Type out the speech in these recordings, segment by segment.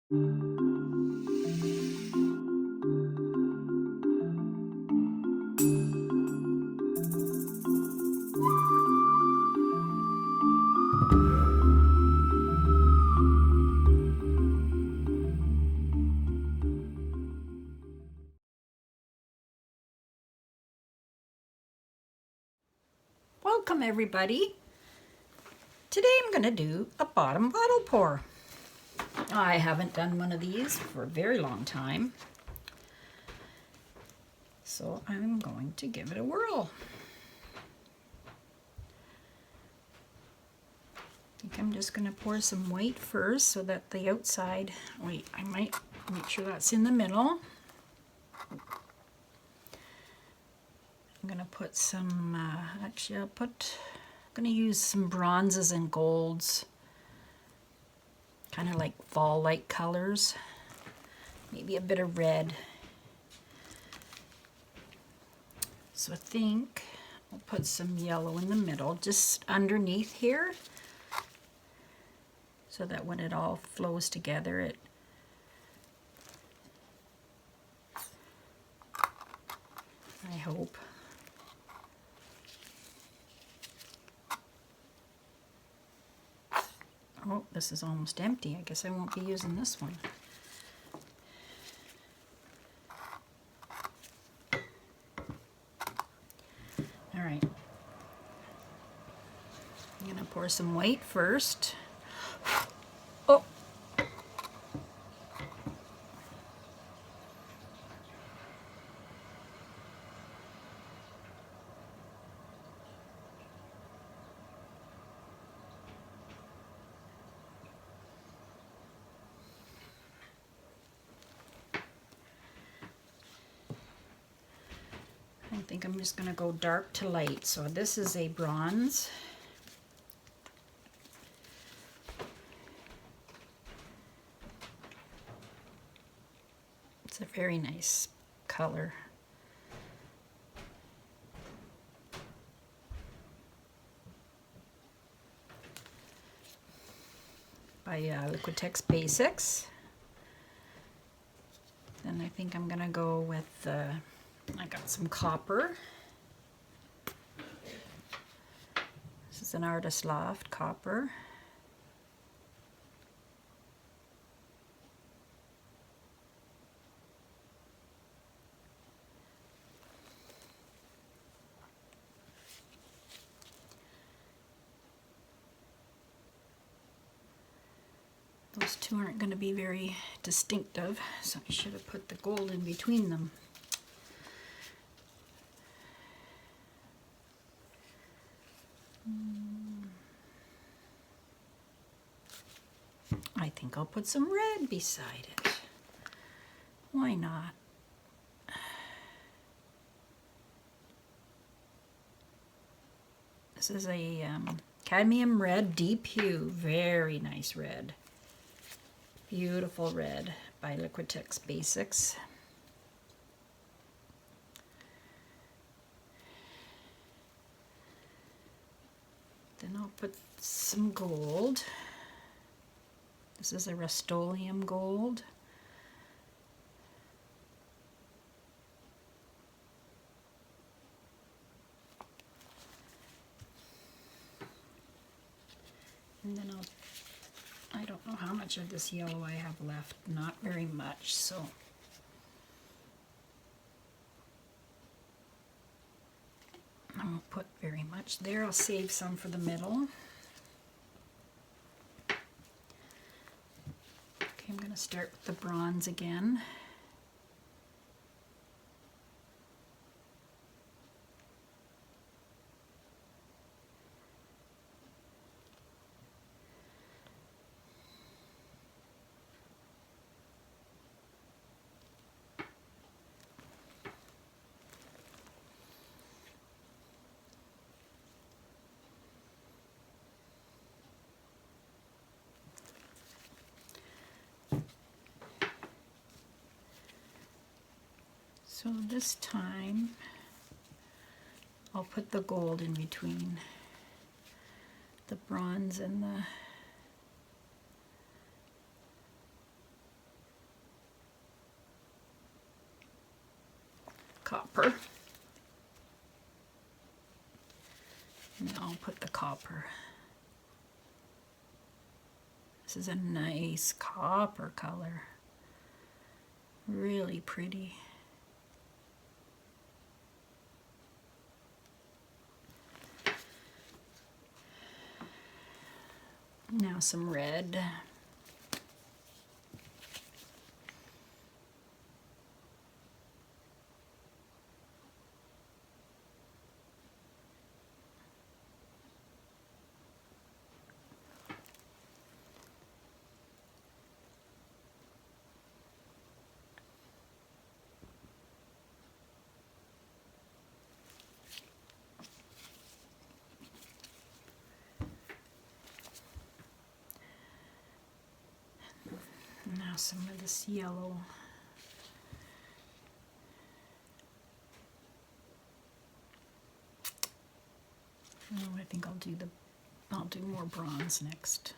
Welcome everybody. Today I'm going to do a bottom bottle pour. I haven't done one of these for a very long time, so I'm going to give it a whirl. I think I'm just going to pour some white first so that the outside, wait, I might make sure that's in the middle. I'm going to put some, actually I'm going to use some bronzes and golds, kind of like fall-like colors, maybe a bit of red. So I think I'll put some yellow in the middle, just underneath here, so that when it all flows together, I hope. Oh, this is almost empty. I guess I won't be using this one. All right. I'm gonna pour some white first. Oh. I think I'm just gonna go dark to light. So this is a bronze. It's a very nice color. By Liquitex Basics. Then I think I'm gonna go with, I got some copper. This is an Artist Loft copper. Those two aren't going to be very distinctive, so I should have put the gold in between them. I think I'll put some red beside it. Why not? This is a cadmium red deep hue, very nice red. Beautiful red by Liquitex Basics. Then I'll put some gold. This is a Rust-Oleum gold. And then I don't know how much of this yellow I have left, not very much, so I won't put very much there. I'll save some for the middle. Okay, I'm going to start with the bronze again. So this time I'll put the gold in between the bronze and the copper. And I'll put the copper. This is a nice copper color. Really pretty. Now some red. Now some of this yellow. Oh, I think I'll do more bronze next.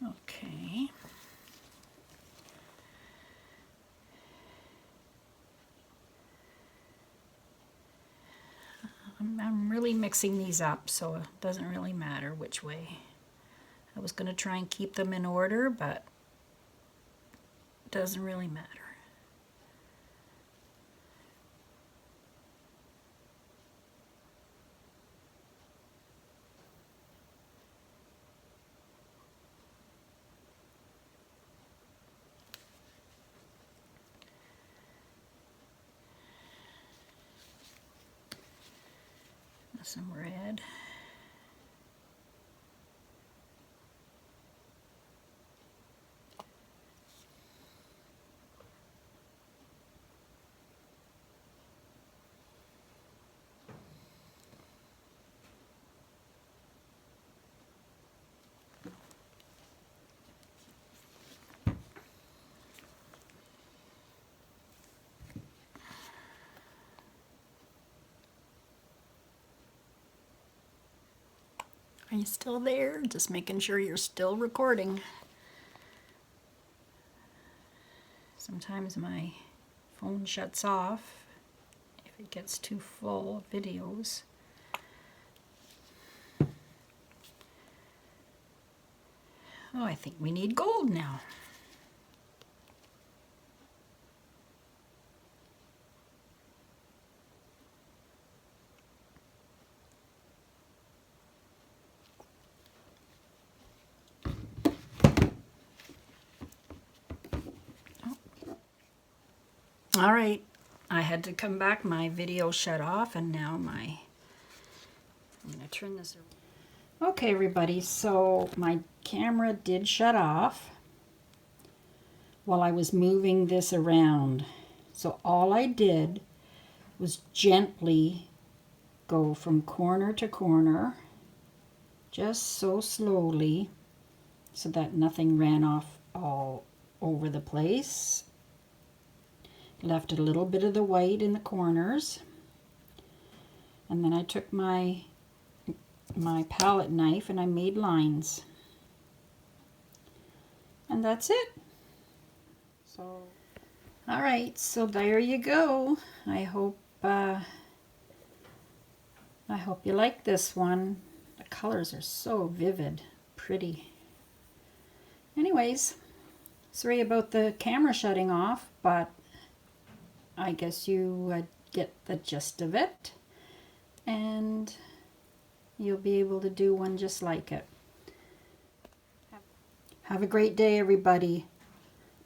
Okay. I'm really mixing these up, so it doesn't really matter which way. I was going to try and keep them in order, but it doesn't really matter. Some red. Are you still there? Just making sure you're still recording. Sometimes my phone shuts off if it gets too full of videos. Oh, I think we need gold now. All right, I had to come back. My video shut off, and now I'm going to turn this around. Okay, everybody, so my camera did shut off while I was moving this around. So all I did was gently go from corner to corner, just so slowly, so that nothing ran off all over the place. Left a little bit of the white in the corners, and then I took my palette knife and I made lines, and that's it. So all right, so there you go. I hope you like this one. The colors are so vivid, pretty. Anyways, sorry about the camera shutting off, but I guess you get the gist of it, and you'll be able to do one just like it. Have a great day, everybody.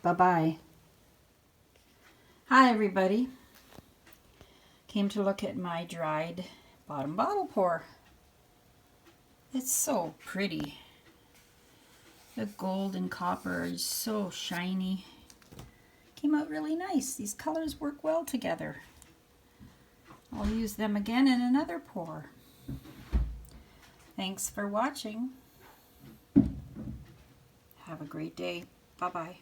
Bye-bye. Hi everybody. Came to look at my dried bottom bottle pour. It's so pretty. The gold and copper is so shiny. Came out really nice. These colors work well together. I'll use them again in another pour. Thanks for watching. Have a great day. Bye-bye.